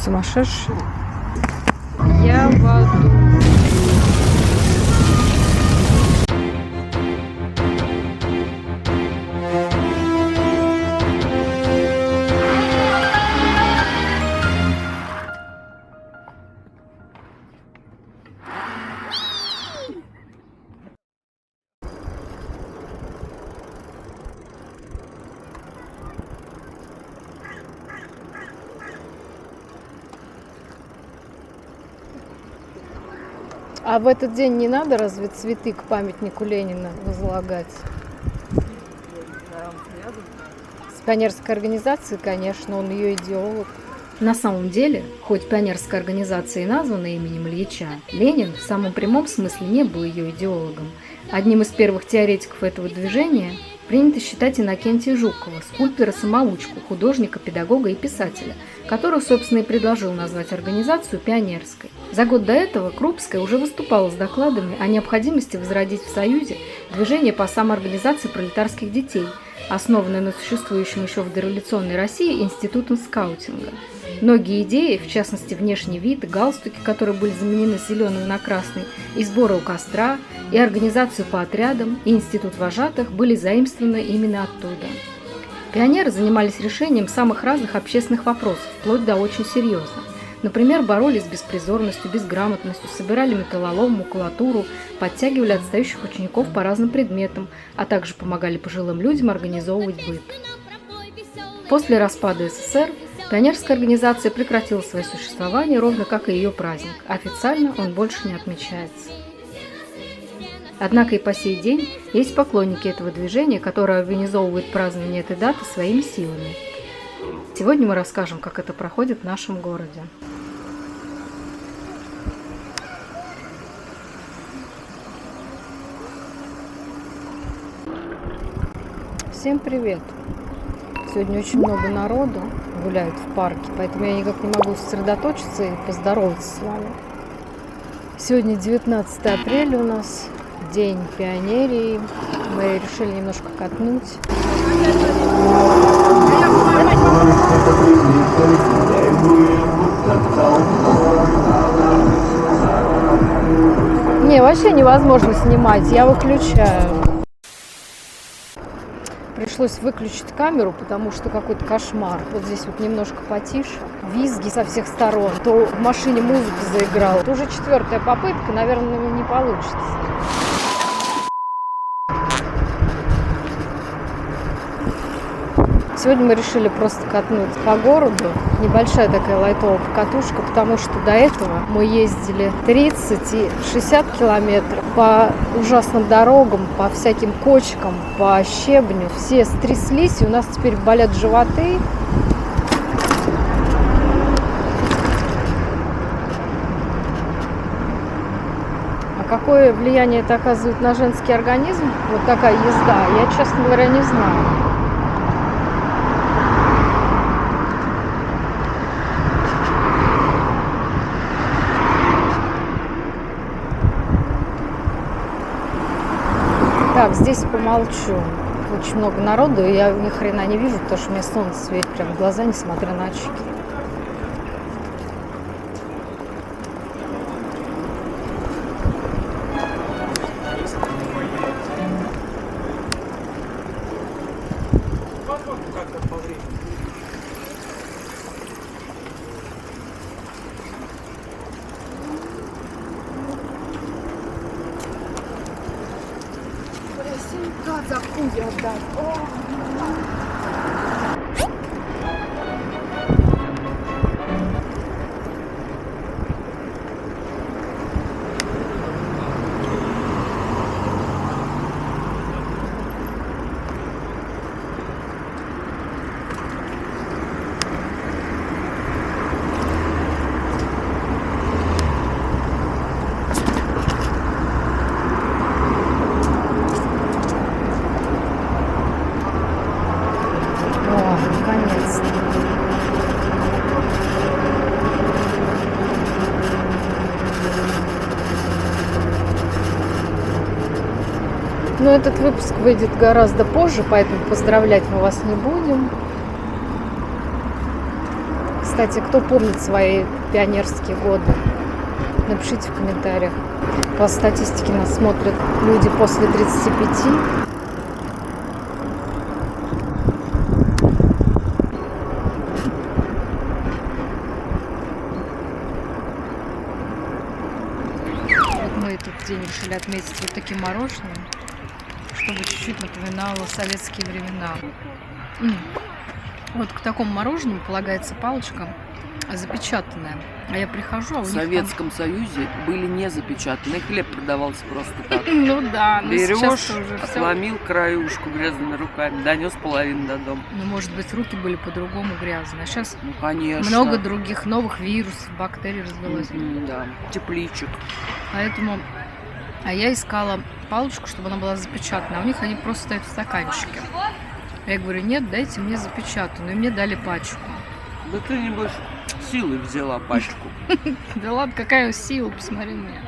сумасшедший. Я в аду. А в этот день не надо разве цветы к памятнику Ленина возлагать? С пионерской организацией, конечно, он ее идеолог. На самом деле, хоть пионерская организация и названа именем Ильича, Ленин в самом прямом смысле не был ее идеологом. Одним из первых теоретиков этого движения принято считать Иннокентия Жукова, скульптора-самоучку, художника, педагога и писателя, который, собственно, и предложил назвать организацию пионерской. За год до этого Крупская уже выступала с докладами о необходимости возродить в Союзе движение по самоорганизации пролетарских детей, основанное на существующем еще в дореволюционной России институтом скаутинга. Многие идеи, в частности внешний вид, галстуки, которые были заменены с зеленого на красный, и сборы у костра, и организацию по отрядам, и институт вожатых были заимствованы именно оттуда. Пионеры занимались решением самых разных общественных вопросов, вплоть до очень серьезных. Например, боролись с беспризорностью, безграмотностью, собирали металлолом, макулатуру, подтягивали отстающих учеников по разным предметам, а также помогали пожилым людям организовывать быт. После распада СССР пионерская организация прекратила свое существование, ровно как и ее праздник. Официально он больше не отмечается. Однако и по сей день есть поклонники этого движения, которые организовывают празднование этой даты своими силами. Сегодня мы расскажем, как это проходит в нашем городе. Всем привет! Сегодня очень много народу гуляют в парке, поэтому я никак не могу сосредоточиться и поздороваться с вами. Сегодня 19 апреля у нас, День пионерии. Мы решили немножко катнуть. Не, вообще невозможно снимать, я выключаю. Пришлось выключить камеру, потому что какой-то кошмар. Вот здесь вот немножко потише. Визги со всех сторон. То в машине музыка заиграла. Это уже 4-я попытка, наверное, не получится. Сегодня мы решили просто катнуть по городу. Небольшая такая лайтовая покатушка, потому что до этого мы ездили 30 и 60 километров по ужасным дорогам, по всяким кочкам, по щебню. Все стряслись, и у нас теперь болят животы. А какое влияние это оказывает на женский организм, вот такая езда, я, честно говоря, не знаю. Так, здесь помолчу. Очень много народу, и я ни хрена не вижу, потому что мне солнце светит прямо в глаза, несмотря на очки. За хуй отдать. Но этот выпуск выйдет гораздо позже, поэтому поздравлять мы вас не будем. Кстати, кто помнит свои пионерские годы? Напишите в комментариях. По статистике нас смотрят люди после 35. Вот мы этот день решили отметить вот таким мороженым, чтобы чуть-чуть напоминало советские времена. Вот к такому мороженому полагается палочка запечатанная. А я прихожу, а у В них Советском Союзе были не запечатанные, хлеб продавался просто так. там... Ну да, но сейчас Берешь, уже все. отломил краюшку грязными руками, донес половину до дома. Ну, может быть, руки были по-другому грязные. А сейчас Ну, конечно. много других новых вирусов, бактерий развелось. Да, тепличек. Поэтому... А я искала палочку, чтобы она была запечатана. А у них они просто стоят в стаканчике. Я говорю, нет, дайте мне запечатанную. И мне дали пачку. Да ты, небось, силой взяла пачку. Да ладно, какая сила, посмотри на меня.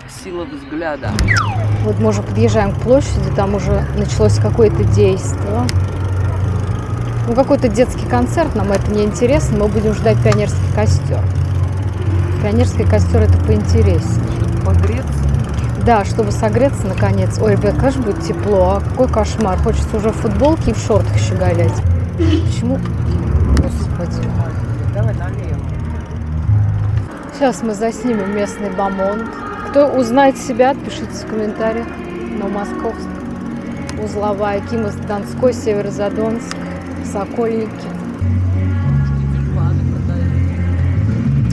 Сила взгляда. Вот мы уже подъезжаем к площади, там уже началось какое-то действие. Ну, какой-то детский концерт, нам это не интересно, мы будем ждать пионерский костер. Пионерский костер это поинтереснее. Погреться. Да, чтобы согреться наконец. Ой, ребят, конечно, будет тепло, а какой кошмар. Хочется уже в футболке и в шортах щеголять. Почему? Господи. Давай налево. Сейчас мы заснимем местный бомонд. Кто узнает себя, пишите в комментариях. Новомосковск, Узловая, Кимос, Донской, Северозадонск, Сокольники.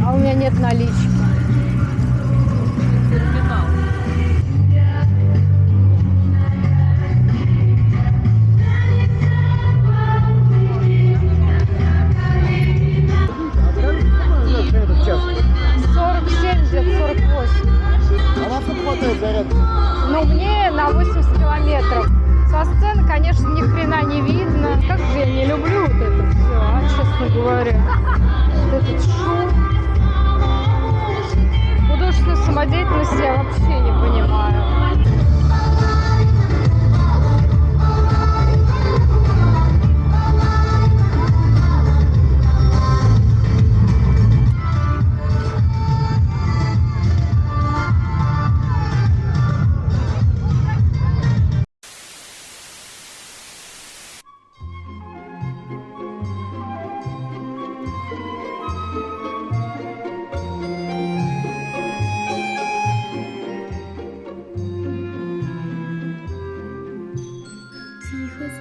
А у меня нет налички. Терминал. В час. 47, где-то 48. А на что хватает зарядки? Ну, мне на 80 километров. Со сцены, конечно, ни хрена не видно. Как же я не люблю вот это все, честно говоря. Вот этот шум. Художественной самодеятельности я вообще не понимаю.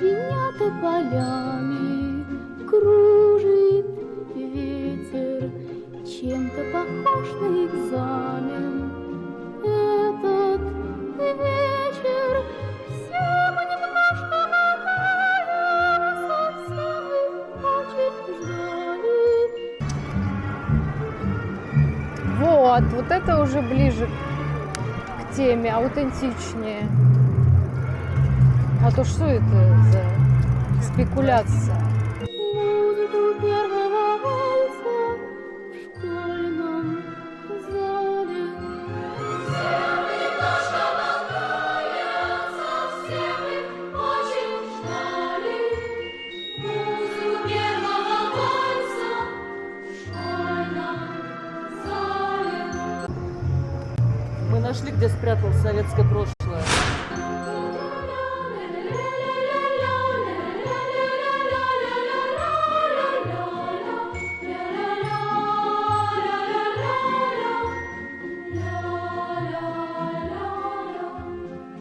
Звенят полями, кружит ветер, чем-то похож на экзамен. Этот вечер все мы немножко награемся, все мы очень ждали. Вот это уже ближе к теме, аутентичнее. А то что это за спекуляция? Музыку первого вальса в школьном зале. Все мы немножко волнуемся, все мы очень ждали. Музыку первого вальса в школьном зале. Мы нашли, где спряталось советское прошлое.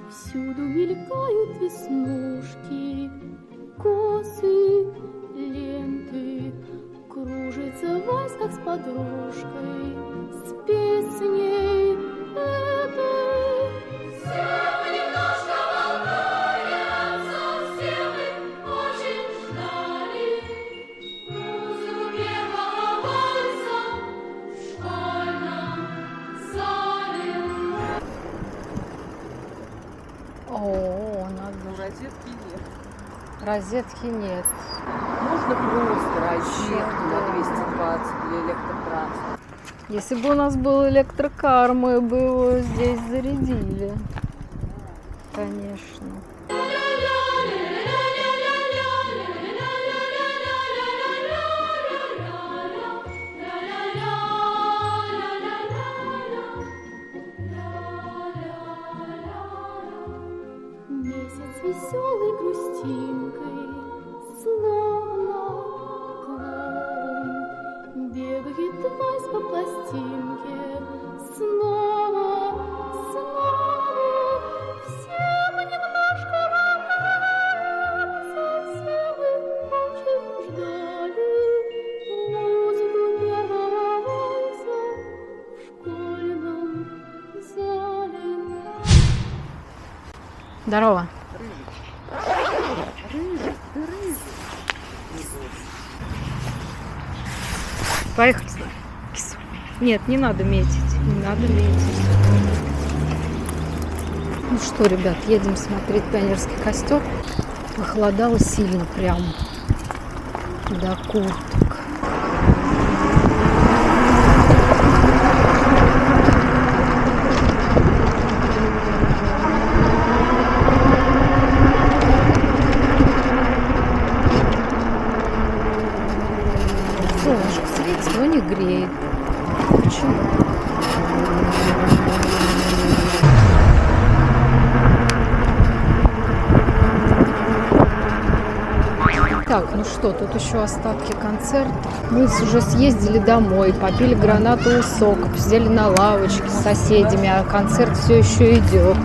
Всюду мелькают веснушки, косы, ленты. Кружится вальс, как с подружкой, с песней этой. Все мы немножко волнуемся, все мы очень ждали. Музыку первого вальса в школьном зале. О, надо. Розетки нет. Розетки нет. Можно просто розетку на 220 для электротранспорта. Если бы у нас был электрокар, мы бы его здесь зарядили. Конечно. Здорово. Поехали. Нет, не надо метить. Не надо метить. Ну что, ребят, едем смотреть пионерский костер. Похолодало сильно прям до курток. Солнышко светит, но не греет. Почему? Так, ну что, тут еще остатки концерта. Мы уже съездили домой, попили гранатового сока, посидели на лавочке с соседями, а концерт все еще идет.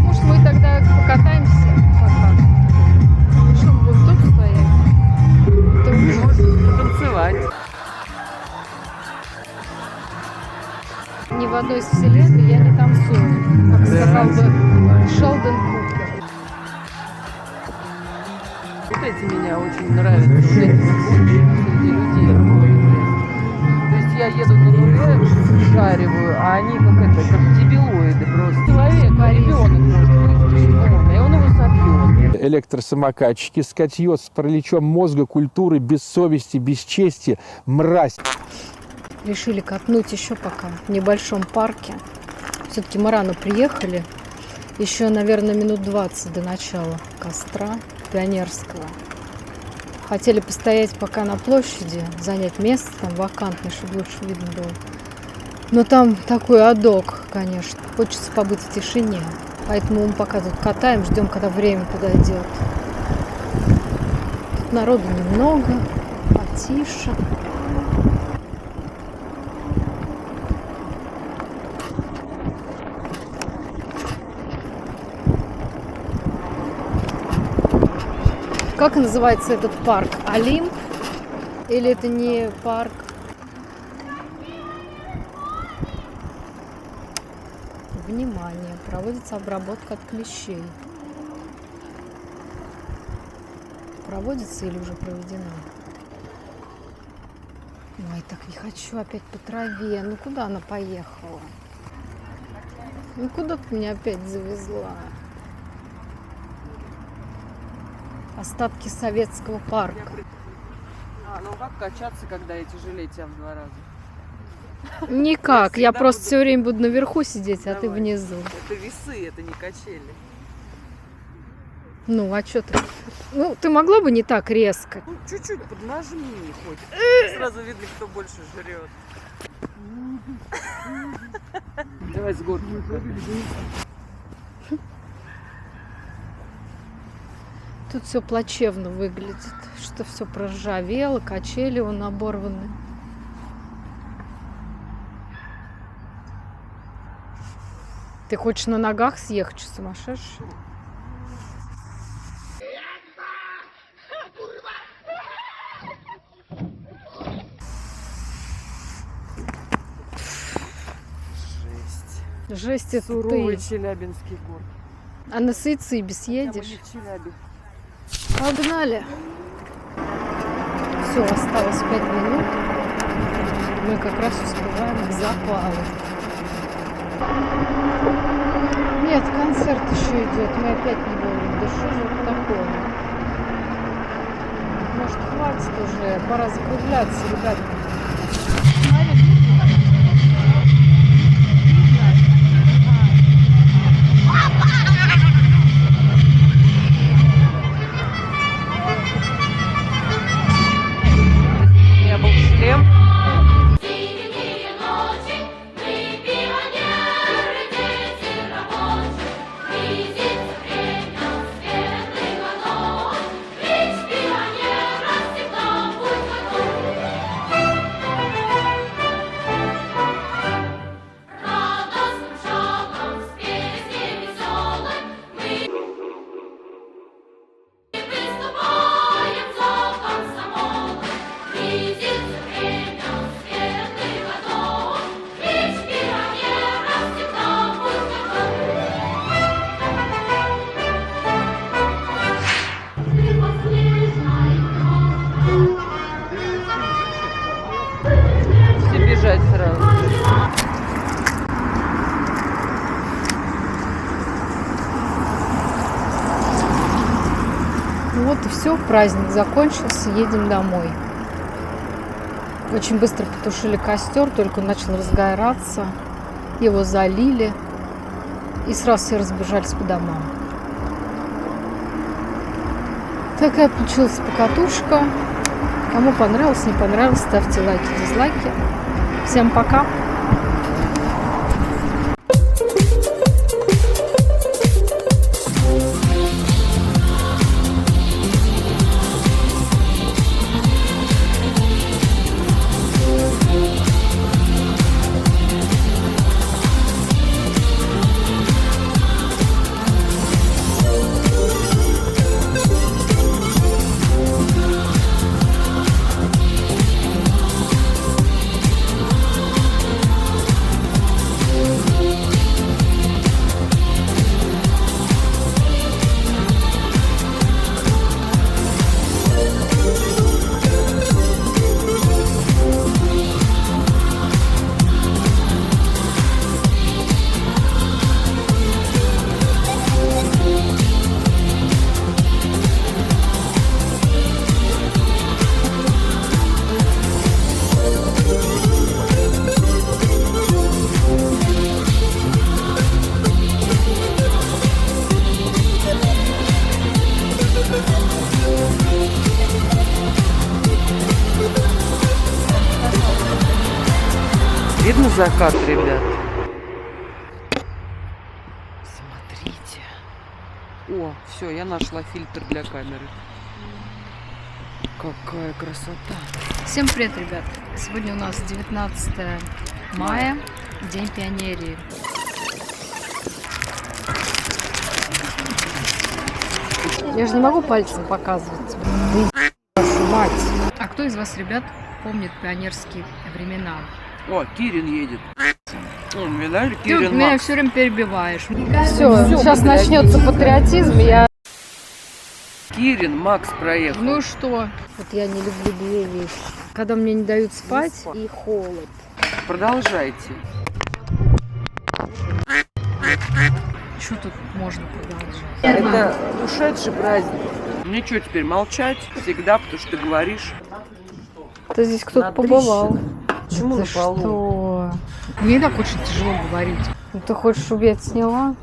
Может, мы тогда покатаемся пока? Что, мы будем тут стоять? Ты будешь? Можно потанцевать. Ни в одной из вселенной я не танцую, как сказал бы Шелдон Купер. Вот эти меня очень нравятся. Вот эти среди людей. То есть я еду на нуле, шариваю, а они как дебилоиды просто. Человек, а ребенок может быть пешеходный, и он его собьет. Электросамокатчики, скотье с параличом мозга, культуры, без совести, без чести, мразь. Решили катнуть еще пока в небольшом парке. Все-таки мы рано приехали. Еще, наверное, минут 20 до начала костра пионерского. Хотели постоять пока на площади, занять место там вакантное, чтобы лучше видно было. Но там такой адок, конечно. Хочется побыть в тишине. Поэтому мы пока тут катаем, ждем, когда время подойдет. Тут народу немного, потише. Как называется этот парк? Олимп? Или это не парк? Внимание! Проводится обработка от клещей. Проводится или уже проведена? Ой, так не хочу опять по траве. Ну куда она поехала? Ну куда ты меня опять завезла? Остатки советского парка. Ну как качаться, когда я тяжелее тебя в 2 раза? Никак. Я просто все время буду наверху сидеть, а ты Давай. внизу. Это весы, это не качели. Ну, а что ты? Ну, ты могла бы не так резко. Ну, чуть-чуть поднажми хоть. Сразу видно, кто больше жрет. Давай с горки. Тут все плачевно выглядит, что все проржавело, качели он оборваны. Ты хочешь на ногах съехать, что сумасшедший? Жесть, это Суровый ты. Челябинский город. А на Суицибе Хотя мы не съедешь? в Челябе. Погнали. Все, осталось 5 минут. Мы как раз успеваем к запалу. Нет, концерт еще идет. Мы опять не вовремя. Да что же это такое? Может, хватит уже? Пора закругляться, ребят. У меня был шлем. Зимние ночи, мы пионеры, дети рабочие, близится время светлых годов, ведь пионера всегда будь готов. Радостным шагом с песней веселой мы выступаем за комсомол. Близится время светлых годов, ведь пионера всегда будь готов. Ты послушай, Все бежать сразу. Вот и все, праздник закончился, едем домой. Очень быстро потушили костер, только он начал разгораться, его залили, и сразу все разбежались по домам. Такая получилась покатушка. Кому понравилось, не понравилось, ставьте лайки, дизлайки. Всем пока! Видно закат, ребят? Смотрите. О, все, я нашла фильтр для камеры. Какая красота. Всем привет, ребят! Сегодня у нас 19 мая, День пионерии. Я же не могу пальцем показывать. Да вашу мать. А кто из вас, ребят, помнит пионерские времена? О, Кирин едет. Видали, Ты Кирин меня Макс. все время перебиваешь. Все, сейчас начнется патриотизм, я... Кирин Макс проехал. Ну и что? Вот я не люблю две вещи. Когда мне не дают спать и холод. Продолжайте. Что тут можно продолжать? Это ушедший праздник. Мне что теперь, молчать всегда, потому что ты говоришь? Да здесь кто-то Натрещина. побывал. Почему Ты на полу? что? Мне и так очень тяжело говорить. Ну, ты хочешь, чтобы я это сняла?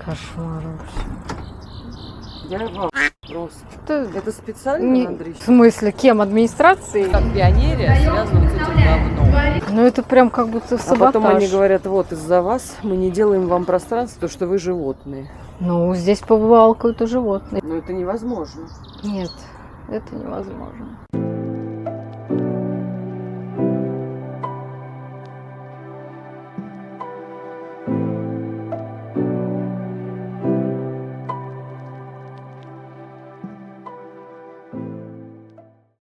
Кошмар вообще. Я вам просто. Ты... Это специально, Не... Андрей? В смысле, кем? Администрацией? Как пионерия связано с этим говном. Ну это прям как будто А саботаж. потом они говорят, вот из-за вас мы не делаем вам пространство, потому что вы животные. Ну, здесь побывал какое-то животное. Но это невозможно. Нет, это невозможно.